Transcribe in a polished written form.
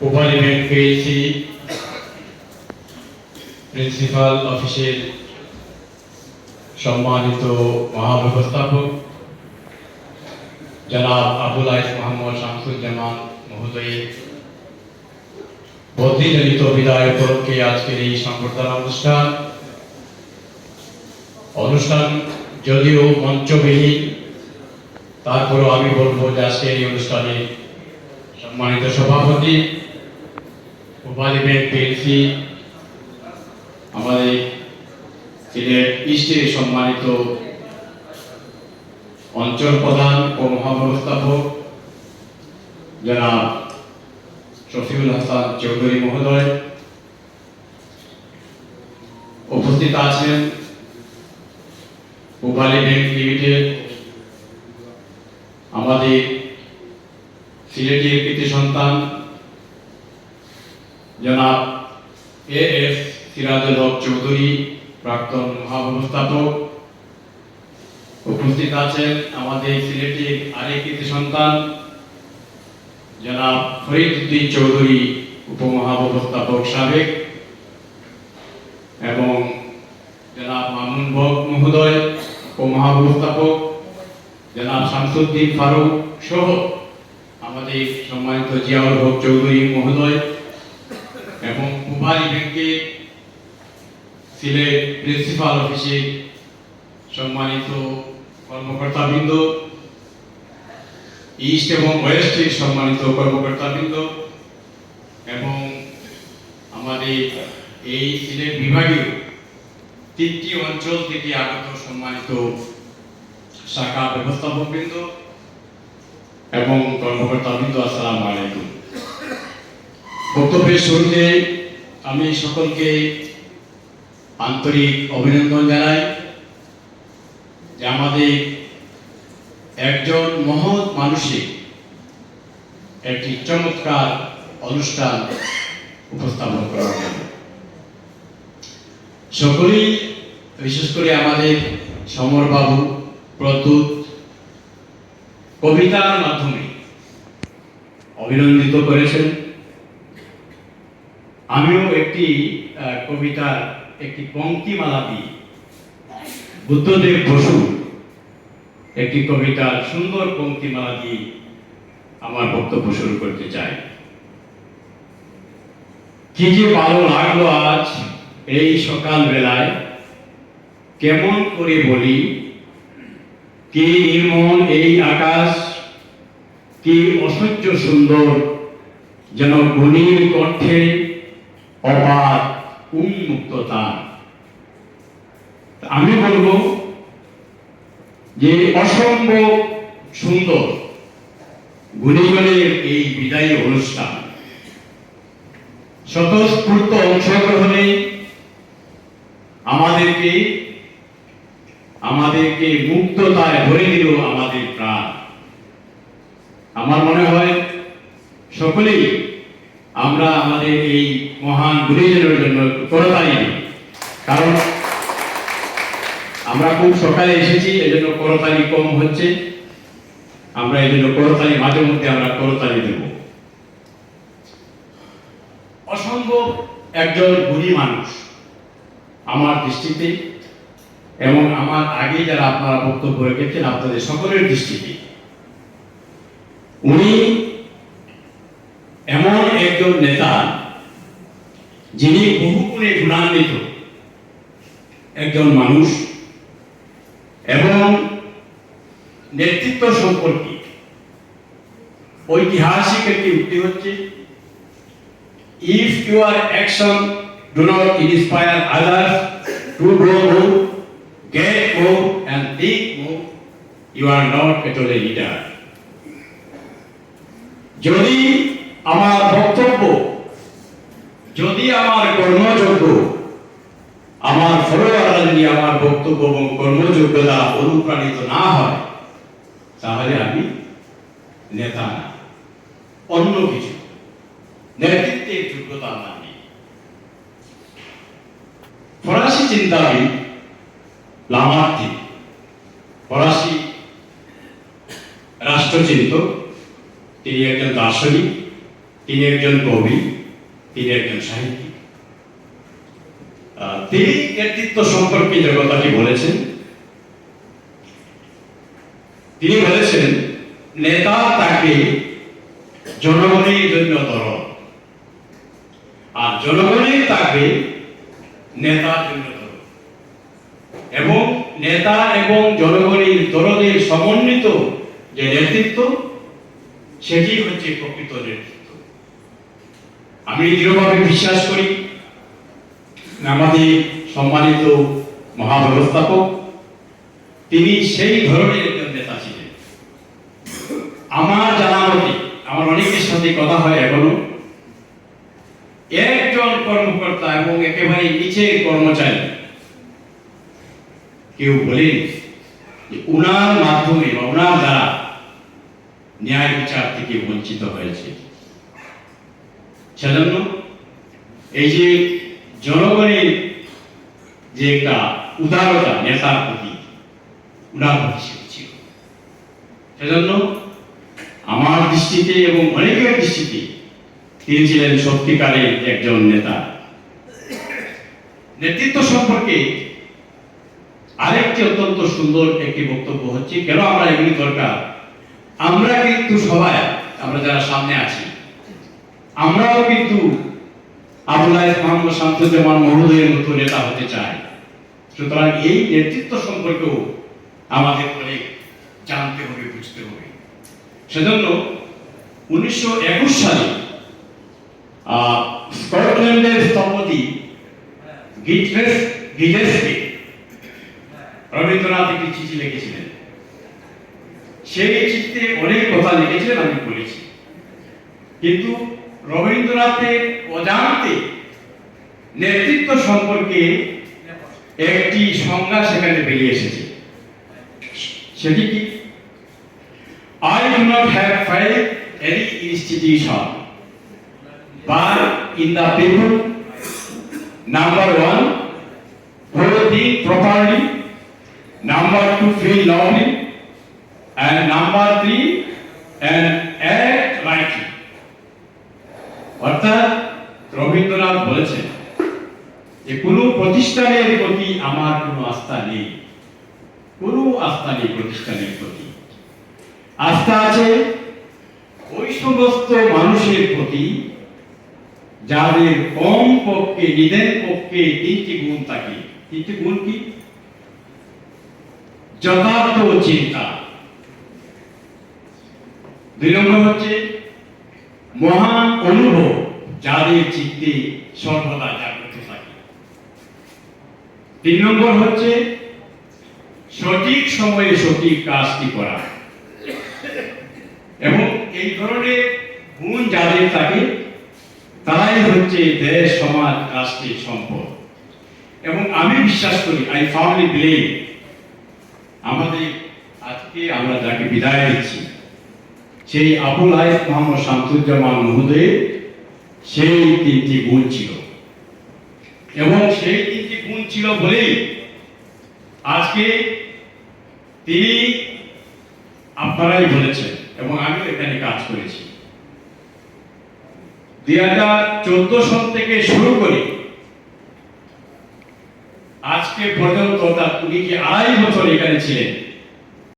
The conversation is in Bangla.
উপালি ব্যাংক পেয়েছি প্রিন্সিপাল অফিসের সম্মানিত মহাব্যবস্থাপক জনাব আবুল আইস মোহাম্মদ শামসুজ্জামান মহোদয়ের বদ্রীজনিত বিদায় উপলক্ষে আজকের এই সংবর্ধনা অনুষ্ঠান যদিও মঞ্চবিহীন, তারপরও আমি বলবো যে আজকের এই অনুষ্ঠানে সম্মানিত সভাপতি উপালি ব্যাংক পিএলসি, আমাদের সিলেট ইস্টের সম্মানিত অঞ্চল প্রধান ও মহাব্যবস্থাপক জনাব শফিউল হাসান চৌধুরী মহোদয়, উপস্থিত আছেন উপালি ব্যাংক লিমিটেড আমাদের সিলেটের কৃতি সন্তান জনাব এএস সিরাজুল হক চৌধুরী প্রাক্তন মহাব্যবস্থাপক, উপস্থিত আছেন আমাদের সিলেটের আরেক কৃতি সন্তান জনাব ফরিদ উদ্দিন চৌধুরী উপমহাব্যবস্থাপক সাবেক, এবং জনাব মামুন বক মহোদয় উপমহাব্যবস্থাপক, জনাব শামসুদ্দিন ফারুক সহ আমাদের সম্মানিত জিয়াউল হক চৌধুরী মহোদয় এবং উপালি ব্যাংকের সিলেট প্রিন্সিপাল অফিসের সম্মানিত কর্মকর্তাবৃন্দ, ইস্ট এবং ওয়েস্টের সম্মানিত কর্মকর্তাবৃন্দ এবং আমাদের এই সিলেট বিভাগীয় 3টি অঞ্চল থেকে আগত সম্মানিত শাখা ব্যবস্থাপকবৃন্দ এবং কর্মকর্তাবৃন্দ, আসসালামু আলাইকুম। বক্তব্যের শুরুতে আমি সকলকে আন্তরিক অভিনন্দন জানাই যে আমাদের একজন মহৎ মানুষের একটি চমৎকার অনুষ্ঠান উপস্থাপন করার জন্য সকলেই, বিশেষ করে আমাদের সমরবাবু প্রদ্যুৎ কবিতার মাধ্যমে অভিনন্দিত করেছেন। আমিও একটি কবিতার একটি পংক্তিমালা দিয়ে বুদ্ধদেব বসু একটি কবিতার সুন্দর পংক্তিমালা দিয়ে আমার বক্তব্য শুরু করতে চাই। কি যে ভালো লাগলো আজ এই সকাল বেলায়, কেমন করে বলি, কি নির্মল এই আকাশ, কি অসহ্য সুন্দর, যেন গুণীর কণ্ঠে অবাধ উন্মুক্ততা। আমি বলবো যে অসম্ভব সুন্দর গুণীগণের এই বিদায়ী অনুষ্ঠান স্বতঃস্ফূর্ত অংশগ্রহণে আমাদেরকে মুক্ততায় ভরে দিল আমাদের প্রাণ। আমার মনে হয় সকলেই আমরা আমাদের এই মহান গুণীজনের জন্য করতালি দিই, কারণ আমরা খুব সকালে এসেছি, এজন্য করতালি কম হচ্ছে। আমরা এই জন্য করতালি মাঝে মধ্যে আমরা করতালি দেব। অসম্ভব একজন গুণী মানুষ আমার দৃষ্টিতে, এবং আমার আগে যারা আপনারা বক্তব্য রেখেছেন আপনাদের সকলের দৃষ্টিতে উনি এমন একজন নেতা যিনি বহুগুণে গুণান্বিত একজন মানুষ, এবং নেতৃত্ব সম্পর্কে ঐতিহাসিক একটি উক্তি হচ্ছে, if your action do not inspire others to grow more, get more and think more, you are not at all a leader. যদি আমার বক্তব্য, যদি আমার কর্মযোগ্য, আমার ফলোয়াররা যদি আমার বক্তব্য এবং কর্মযোগ্যতা অনুপ্রাণিত না হয়, তাহলে আমি নেতা না, অন্য কিছু, নেতৃত্বের যোগ্যতা আমার নেই। ফরাসি চিন্তাবিদ লামার্কি, ফরাসি রাষ্ট্রচিন্তক, তিনি একজন দার্শনিক, তিনি একজন কবি, তিনি একজন সাহিত্যিক। তিনি নেতৃত্ব সম্পর্কে যে কথাটি বলেছেন, তিনি বলেছেন নেতা তাকে জনগণের জন্য দরদ, আর জনগণের তাকে নেতার জন্য দরদ, এবং নেতা এবং জনগণের দরদের সমন্বিত যে নেতৃত্ব, সেটি হচ্ছে প্রকৃত নেতৃত্ব। আমি দৃঢ়ভাবে বিশ্বাস করি আমাদের সম্মানিত মহাব্যবস্থাপক তিনি সেই ধরনের একজন নেতা ছিলেন। আমার জানা মতে, আমার অনেকের সাথে কথা হয় এখনো, একজন কর্মকর্তা এবং একেবারে নিচের কর্মচারী কেউ বলেন যে উনার মাধ্যমে বা উনার দ্বারা ন্যায় বিচার থেকে বঞ্চিত হয়েছে। সেজন্য এই যে জনগণের যে একটা উদারতা নেতার প্রতি, উনার প্রতি ছিল, সেজন্য আমার দৃষ্টিতে এবং অনেকের দৃষ্টিতে তিনি ছিলেন সত্যিকারের একজন নেতা। নেতৃত্ব সম্পর্কে আরেকটি অত্যন্ত সুন্দর একটি বক্তব্য হচ্ছে, কেন আমরা এগুলি দরকার। আমরা কিন্তু সবাই, আমরা যারা সামনে আছি, আমরাও কিন্তু আবুল হায়েস মোহাম্মদ শামসুজ্জামান মহোদয়ের মতো নেতা হতে চাই। সুতরাং এই নেতৃত্ব সম্পর্কেও আমাদের অনেক জানতে হবে, বুঝতে হবে। সেজন্য 1921 সালে স্কটল্যান্ডের স্থপতি গিলেস্পি রবীন্দ্রনাথ একটি চিঠি লিখেছিলেন। সেই চিঠিতে অনেক কথা লিখেছিলেন, আমি পড়েছি। কিন্তু রবীন্দ্রনাথের অজান্তে নেতৃত্ব সম্পর্কে একটি সংজ্ঞা সেখানে বেরিয়ে এসেছে। সেটি কি? I do not have faith in any institution, but in the people. Number one, who think properly. Number two, feel lovely. And number three, and act rightly. অর্থাৎ রবীন্দ্রনাথ বলেছেন যে কোনো প্রতিষ্ঠানের প্রতি আমার কোনো আস্থা নেই, কোনো আস্থা নেই প্রতিষ্ঠানের প্রতি। আস্থা আছে ওই সমস্ত মানুষের প্রতি যাদের কম পক্ষে, নিদেন পক্ষে তিনটি গুণ থাকে। তিনটি গুণ কি? যথার্থ চিন্তা, দুই নম্বর হচ্ছে মহান অনুভব, যাদের চিত্তে সর্বদা জাগ্রত থাকে, তিন নম্বর হচ্ছে সঠিক সময়ে সঠিক কাজটি করা। এবং এই ধরনের গুণ যাদের থাকে তারাই হচ্ছে দেশ, সমাজ, রাষ্ট্রের সম্পদ। এবং আমি বিশ্বাস করি, আই ফার্মলি বিলিভ, আমাদের আজকে আমরা যাকে বিদায় দিচ্ছি সেই আবুল হায়েস মোহাম্মদ শামসুজ্জামান মহোদয়ের সেই তিনটি গুণ ছিল। এবং সেই তিনটি গুণ ছিল বলেই আজকে তিনি, আপনারাই বলেছেন এবং আমি এখানে কাজ করেছি, 2014 সাল থেকে শুরু করে আজকে পর্যন্ত, অর্থাৎ উনি যে 2.5 বছর এখানে ছিলেন,